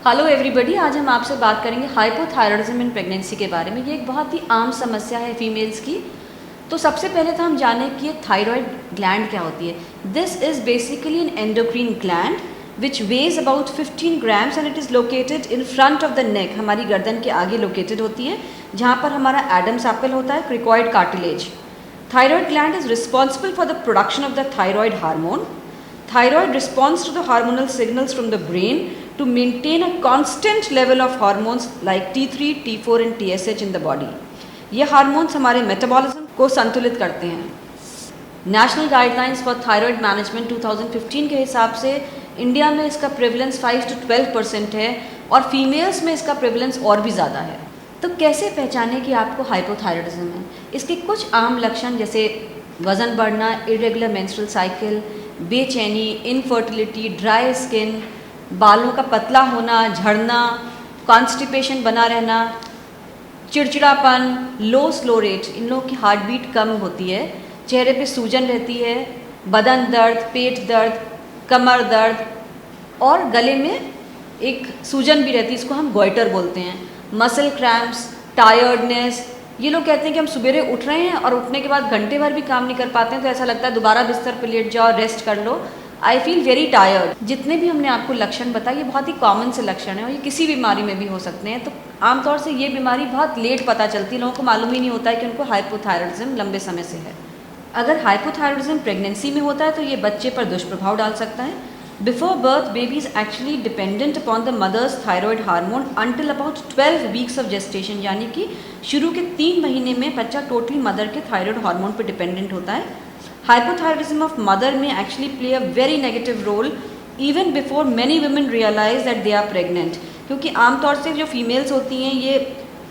Hello everybody, आज हम आपसे बात करेंगे हाइपोथायरॉयडिज्म इन प्रेगनेंसी के बारे में। ये एक बहुत ही आम समस्या है फीमेल्स की। तो सबसे पहले तो हम जानें कि थायराइड ग्लैंड क्या होती है। This is basically an endocrine gland which weighs about 15 grams and it is located in front of the neck. हमारी गर्दन के आगे लोकेटेड होती है, जहाँ पर हमारा एडम्स एप्पल होता है, cricoid cartilage. Thyroid gland is responsible for the production of the thyroid hormone. Thyroid responds to the hormonal signals from the brain to maintain a constant level of hormones like T3, T4 and TSH in the body. ये hormones हमारे metabolism को संतुलित करते हैं। National guidelines for thyroid management 2015 के हिसाब से India में इसका प्रेवलेंस 5 to 12% है और फीमेल्स में इसका प्रेवलेंस और भी ज़्यादा है। तो कैसे पहचानें कि आपको हाइपोथायरॉयडिज्म है? इसके कुछ आम लक्षण जैसे वज़न बढ़ना, इरेगुलर मेंस्ट्रुअल साइकिल, बेचैनी, इनफर्टिलिटी, ड्राई स्किन, बालों का पतला होना, झड़ना, कॉन्स्टिपेशन बना रहना, चिड़चिड़ापन, लो स्लो रेट, इन लोगों की हार्ट बीट कम होती है, चेहरे पे सूजन रहती है, बदन दर्द, पेट दर्द, कमर दर्द और गले में एक सूजन भी रहती है, इसको हम गोइटर बोलते हैं, मसल क्रैम्प्स, टायर्डनेस। ये लोग कहते हैं कि हम सवेरे उठ रहे हैं और उठने के बाद घंटे भर भी काम नहीं कर पाते हैं, तो ऐसा लगता है दोबारा बिस्तर पर लेट जाओ, रेस्ट कर लो, आई फील वेरी टायर्ड। जितने भी हमने आपको लक्षण बताए ये बहुत ही कॉमन से लक्षण हैं और ये किसी बीमारी में भी हो सकते हैं। तो आमतौर से ये बीमारी बहुत लेट पता चलती है, लोगों को मालूम ही नहीं होता है कि उनको हाइपोथायरॉयडिज्म लंबे समय से है। अगर हाइपोथायरॉयडिज्म प्रेगनेंसी में होता है तो ये बच्चे पर दुष्प्रभाव डाल सकता है। Before birth, baby is actually dependent upon the mother's thyroid hormone until about 12 weeks of gestation, यानी कि शुरू के 3 महीने में बच्चा टोटली मदर के थायराइड हार्मोन पर डिपेंडेंट होता है। हाइपोथायरॉयडिज्म ऑफ मदर में actually play a very negative role even before many women realise that they are pregnant, क्योंकि आमतौर से जो फीमेल्स होती हैं ये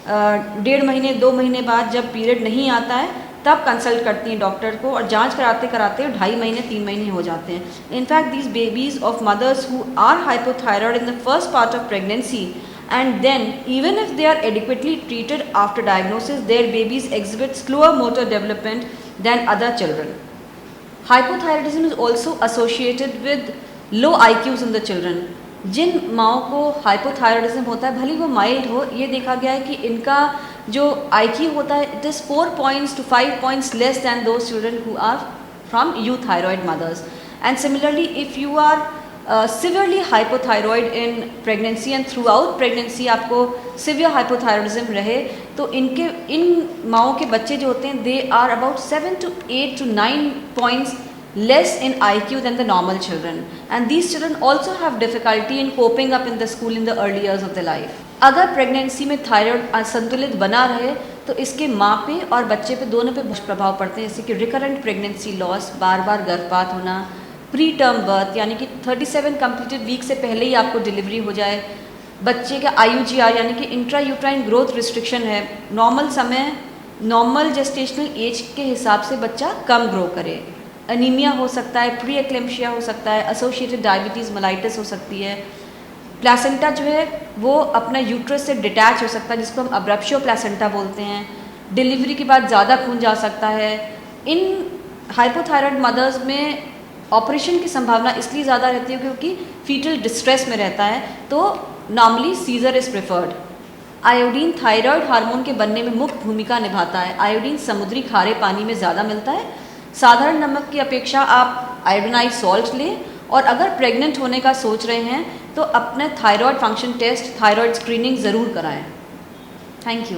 1.5 महीने 2 महीने बाद जब पीरियड नहीं आता है तब कंसल्ट करती हैं डॉक्टर को और जांच कराते कराते 2.5 महीने 3 महीने हो जाते हैं। In fact these babies of mothers who are hypothyroid in the first part of pregnancy and then even if they are adequately treated after diagnosis, their babies exhibit slower motor development than other children. Hypothyroidism is also associated with low IQs in the children. जिन माओं को hypothyroidism होता है, भले वो mild हो, ये देखा गया है कि इनका जो IQ होता है it is 4 points to 5 points less than those children who are from euthyroid mothers. And similarly if you are severely hypothyroid in pregnancy and throughout pregnancy आपको सिवियर हाइपोथायरॉयडिज्म रहे, तो इन माओं के बच्चे जो होते हैं they are about 7 to 8 to 9 points less in IQ than the normal children, and these children also have difficulty in coping up in the school in the early years of their life. अगर pregnancy में thyroid असंतुलित बना रहे तो इसके माँ पे और बच्चे पे दोनों पे प्रभाव पड़ते हैं, जैसे कि रिकरेंट प्रेगनेंसी लॉस, बार बार गर्भपात होना, प्री टर्म बर्थ यानी कि 37 कंप्लीटेड वीक से पहले ही आपको डिलीवरी हो जाए, बच्चे का IUGR यानी कि इंट्रा यूट्राइन ग्रोथ रिस्ट्रिक्शन है, नॉर्मल समय नॉर्मल जेस्टेशनल एज के हिसाब से बच्चा कम ग्रो करे, अनीमिया हो सकता है, प्री एक्लेम्शिया हो सकता है, एसोसिएटेड डायबिटीज़ मेलाइटिस हो सकती है, प्लासेंटा जो है वो अपना यूट्रस से डिटैच हो सकता है जिसको हम अब्रप्शियो प्लासेंटा बोलते हैं, डिलीवरी के बाद ज़्यादा खून जा सकता है। इन हाइपोथायरॉयड मदर्स में ऑपरेशन की संभावना इसलिए ज़्यादा रहती है क्योंकि फीटल डिस्ट्रेस में रहता है, तो normally caesar is preferred. Iodine thyroid hormone के बनने में मुख्य भूमिका निभाता है. आयोडीन समुद्री खारे पानी में ज़्यादा मिलता है. साधारण नमक की अपेक्षा आप आयोडीनाइज सॉल्ट लें और अगर प्रेग्नेंट होने का सोच रहे हैं तो अपने thyroid function test, thyroid screening ज़रूर कराएं. Thank you.